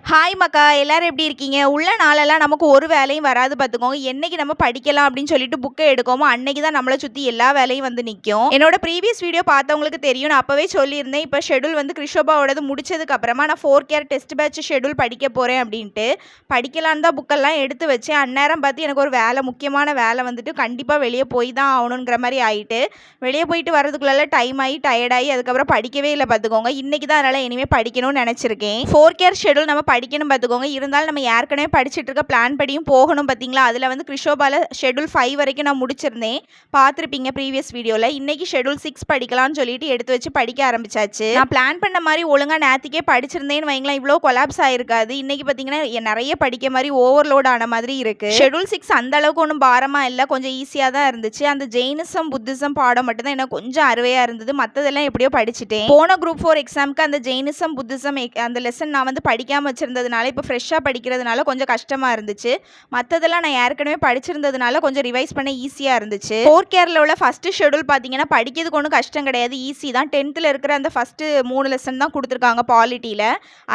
Hi மக்கா, எல்லாரும் எப்படி இருக்கீங்க? உள்ள நாளெல்லாம் நமக்கு ஒரு வேலையும் வராது பார்த்துக்கோங்க. என்னைக்கு நம்ம படிக்கலாம் அப்படின்னு சொல்லிட்டு புக்கை எடுக்கோமோ அன்னைக்கு தான் நம்மளை சுற்றி எல்லா வேலையும் வந்து நிற்கும். என்னோட ப்ரீவியஸ் வீடியோ பார்த்தவங்களுக்கு தெரியும், நான் அப்போவே சொல்லியிருந்தேன். இப்போ ஷெடியூல் வந்து கிறிஷோபாவோடது முடிச்சதுக்கு அப்புறமா நான் 4th year test batch schedule படிக்க போகிறேன் அப்படின்ட்டு படிக்கலான்னு தான் புக்கெல்லாம் எடுத்து வச்சேன். அந்நேரம் பார்த்து எனக்கு ஒரு வேலை, முக்கியமான வேலை வந்துட்டு கண்டிப்பாக வெளியே போய் தான் ஆகணுங்கிற மாதிரி ஆகிட்டு வெளியே போயிட்டு வரதுக்குள்ளே டைம் ஆகி டயர்டாகி அதுக்கப்புறம் படிக்கவே இல்லை பார்த்துக்கோங்க. இன்றைக்கி தான் அதனால் இனிமேல் படிக்கணும்னு நினச்சிருக்கேன். 4th இயர் ஷெடியூல் நம்ம படிக்கணும் பார்த்துக்கோங்க. இருந்தாலும் நம்ம ஏற்கனவே படிச்சுட்டு இருக்க பிளான் படியும் போகணும் பார்த்தீங்களா. அதில் வந்து கிறிஷோபால ஷெடியூல் 5 வரைக்கும் நான் முடிச்சிருந்தேன், பார்த்துருப்பீங்க ப்ரீவியஸ் வீடியோவில். இன்றைக்கி ஷெடியூல் 6 படிக்கலாம்னு சொல்லிட்டு எடுத்து வச்சு படிக்க ஆரம்பிச்சாச்சு. நான் பிளான் பண்ண மாதிரி ஒழுங்காக நேற்றுக்கே படிச்சிருந்தேன்னு வைங்களேன், இவ்வளோ கொலாப்ஸ் ஆகிருக்காது. இன்றைக்கி பார்த்தீங்கன்னா நிறைய படிக்க மாதிரி ஓவர்லோட் ஆன மாதிரி இருக்குது. ஷெடியூல் 6 அந்த அளவுக்கு ஒன்றும் பாரமாக இல்லை, கொஞ்சம் ஈஸியாக தான் இருந்துச்சு. அந்த ஜெயினிசம் புத்திசம் பாடம் மட்டும் தான் எனக்கு கொஞ்சம் அருவையாக இருந்தது. மற்றதெல்லாம் எப்படியோ படிச்சுட்டேன். போன குரூப் 4 எக்ஸாமுக்கு அந்த ஜெயினிசம் புத்திசம் அந்த லெசன் நான் வந்து படிக்காமல் வச்சிருந்ததுனால இப்போ ஃப்ரெஷ்ஷாக படிக்கிறதுனால கொஞ்சம் கஷ்டமாக இருந்துச்சு. மற்றதெல்லாம் நான் ஏற்கனவே படிச்சிருந்ததுனால கொஞ்சம் ரிவைஸ் பண்ண ஈஸியாக இருந்துச்சு. 4th இயரில் உள்ள ஃபஸ்ட்டு ஷெடியூல் பார்த்தீங்கன்னா படிக்கிறதுக்கு ஒன்றும் கஷ்டம் கிடையாது, ஈஸி தான். 10th இருக்கிற அந்த ஃபஸ்ட்டு 3 லெசன் தான் கொடுத்துருக்காங்க பாலிட்டியில்,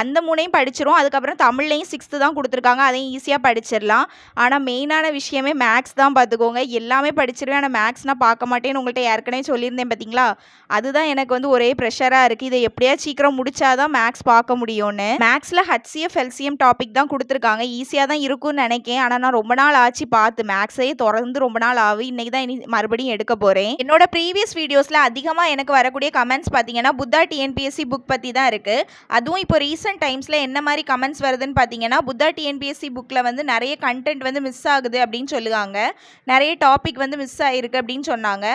அந்த 3ஐயும் படிச்சிரும். அதுக்கப்புறம் தமிழ்லையும் 6th தான் கொடுத்துருக்காங்க, அதையும் ஈஸியாக படிச்சிடலாம். ஆனால் மெயினான விஷயமே மேக்ஸ் தான் பார்த்துக்கோங்க. எல்லாமே படிச்சிருவேன், ஆனால் மேக்ஸ் நான் பார்க்க மாட்டேன்னு உங்கள்கிட்ட ஏற்கனவே சொல்லியிருந்தேன் பார்த்தீங்களா. அதுதான் எனக்கு வந்து ஒரே ப்ரெஷராக இருக்குது. இதை எப்படியா சீக்கிரம் முடிச்சாதான் மேக்ஸ் பார்க்க முடியும்னு. மேக்ஸில் HCF LCM டாபிக் தான் கொடுத்துருக்காங்க, ஈஸியாக தான் இருக்கும்னு நினைக்கேன். ஆனால் நான் ரொம்ப நாள் ஆச்சு பார்த்து, மேக்ஸையே தொடர்ந்து ரொம்ப நாள் ஆகும். இன்றைக்கி தான் மறுபடியும் எடுக்க போகிறேன். என்னோட ப்ரீவியஸ் வீடியோஸில் அதிகமாக எனக்கு வரக்கூடிய கமெண்ட்ஸ் பார்த்தீங்கன்னா புத்தா TNPSC புக் பற்றி தான் இருக்குது. அதுவும் இப்போ ரீசெண்ட் டைம்ஸில் என்ன மாதிரி கமெண்ட்ஸ் வருதுன்னு பார்த்தீங்கன்னா, புத்தா TNPSC புக்கில் வந்து நிறைய கண்டென்ட் வந்து மிஸ் ஆகுது அப்படின்னு சொல்லுவாங்க, நிறைய டாபிக் வந்து மிஸ் ஆகிருக்கு அப்படின்னு சொன்னாங்க.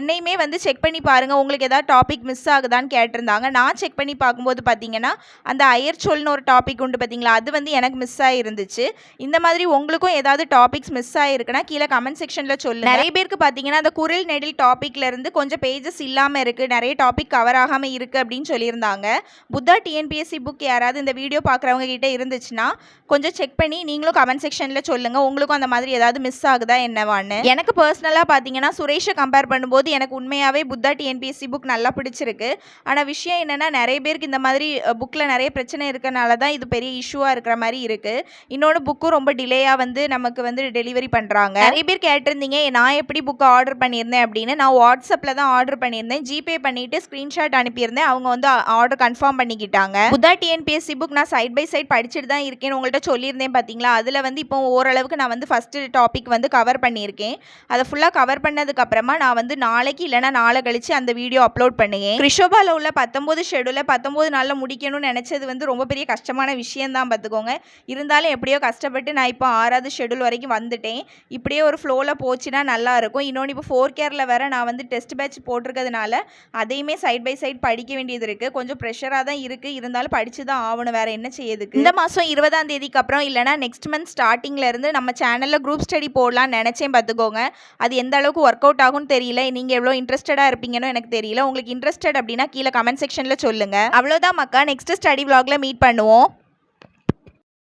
என்னையுமே வந்து செக் பண்ணி பாருங்கள், உங்களுக்கு ஏதாவது டாபிக் மிஸ் ஆகுதான்னு கேட்டிருந்தாங்க. நான் செக் பண்ணி பார்க்கும்போது பார்த்தீங்கன்னா அந்த அயற்சொல்னு ஒரு டாபிக் உண்டு பார்த்தீங்களா, அது வந்து எனக்கு மிஸ் ஆகிருந்துச்சு. இந்த மாதிரி உங்களுக்கும் ஏதாவது டாபிக்ஸ் மிஸ் ஆகிருக்குன்னா கீழே கமெண்ட் செக்ஷனில் சொல்லுங்கள். நிறைய பேருக்கு பார்த்தீங்கன்னா அந்த குரில் நெடில் டாப்பிக்லேருந்து கொஞ்சம் பேஜஸ் இல்லாமல் இருக்குது, நிறைய டாபிக் கவர் ஆகாமல் இருக்குது அப்படின்னு சொல்லியிருந்தாங்க. புத்தா TNPSC புக் யாராவது இந்த வீடியோ பார்க்குறவங்க கிட்டே இருந்துச்சுன்னா கொஞ்சம் செக் பண்ணி நீங்களும் கமெண்ட் செக்ஷனில் சொல்லுங்கள், உங்களுக்கும் அந்த மாதிரி ஏதாவது மிஸ் ஆகுதா என்னவான்னு. எனக்கு பர்சனலாக பார்த்தீங்கன்னா சுரேஷை கம்பேர் பண்ணும்போது எனக்கு உண்மையாகவே புத்தா TNPSC புக் நல்லா பிடிச்சிருக்கு. ஆனால் விஷயம் என்னென்னா நிறைய பேருக்கு இந்த மாதிரி புக்கில் நிறைய பிரச்சனை இருக்கனால தான் இது பெரிய இஷ்யூவாக இருக்கிற மாதிரி இருக்குது. இன்னொன்று புக்கும் ரொம்ப டிலேயாக வந்து நமக்கு வந்து டெலிவரி பண்ணுறாங்க. நிறைய பேர் கேட்டிருந்தீங்க நான் எப்படி புக்கு ஆர்டர் பண்ணியிருந்தேன் அப்படின்னு. நான் வாட்ஸ்அப்பில் தான் ஆர்டர் பண்ணியிருந்தேன், ஜிபே பண்ணிவிட்டு ஸ்க்ரீன்ஷாட் அனுப்பியிருந்தேன், அவங்க வந்து ஆர்டர் கன்ஃபார்ம் பண்ணிக்கிட்டாங்க. புத்தா TNPSC புக் நான் சைட் பை சைட் படிச்சுட்டு தான் இருக்கேன்னு உங்கள்கிட்ட சொல்லியிருந்தேன் பார்த்தீங்களா. அதில் வந்து இப்போ ஓரளவுக்கு நான் வந்து ஃபஸ்ட்டு டாபிக் வந்து கவர் பண்ணியிருக்கேன். அதை ஃபுல்லாக கவர் பண்ணதுக்கப்புறமா நான் வந்து நாளைக்கு இல்லைனா நாளை கழிச்சு அந்த வீடியோ அப்லோட் பண்ணுவேன். கிறிஷோபாவில் உள்ள 19 ஷெடியூலை 19 நாளில் முடிக்கணும்னு நினச்சது வந்து ரொம்ப பெரிய கஷ்டமான விஷயம் தான் பார்த்துக்கோங்க. இருந்தாலும் எப்படியோ கஷ்டப்பட்டு நான் இப்போ 6வது ஷெடியூல் வரைக்கும் வந்துட்டேன். இப்படியே ஒரு ஃப்ளோவில் போச்சுன்னா நல்லாயிருக்கும். இன்னொன்று இப்போ 4th இயரில் வேறு நான் வந்து டெஸ்ட் பேட்ச் போட்டிருக்கிறதுனால அதையுமே சைட் பை சைட் படிக்க வேண்டியது இருக்குது. கொஞ்சம் ப்ரெஷராக தான் இருக்குது, இருந்தாலும் படித்து தான் ஆகணும், வேறு என்ன செய்யுதுக்கு. இந்த மாதம் 20ஆம் தேதிக்கு அப்புறம் இல்லைனா நெக்ஸ்ட் மந்த் ஸ்டார்டிங்லேருந்து நம்ம சேனலில் குரூப் ஸ்டடி போடலான்னு நினச்சேன் பார்த்துக்கோங்க. அது எந்த அளவுக்கு ஒர்க் அவுட் ஆகும்னு தெரியல, நீங்கள் எவ்வளோ இன்ட்ரெஸ்டடாக இருப்பீங்கன்னு எனக்கு தெரியல. உங்களுக்கு இன்ட்ரெஸ்டட் அப்படின்னா கீழே கமெண்ட் செக்ஷனில் சொல்லுங்கள். அவ்வளோதான் மக்கா, நெக்ஸ்ட் ஸ்டடி vlogல மீட் பண்ணுவோம்.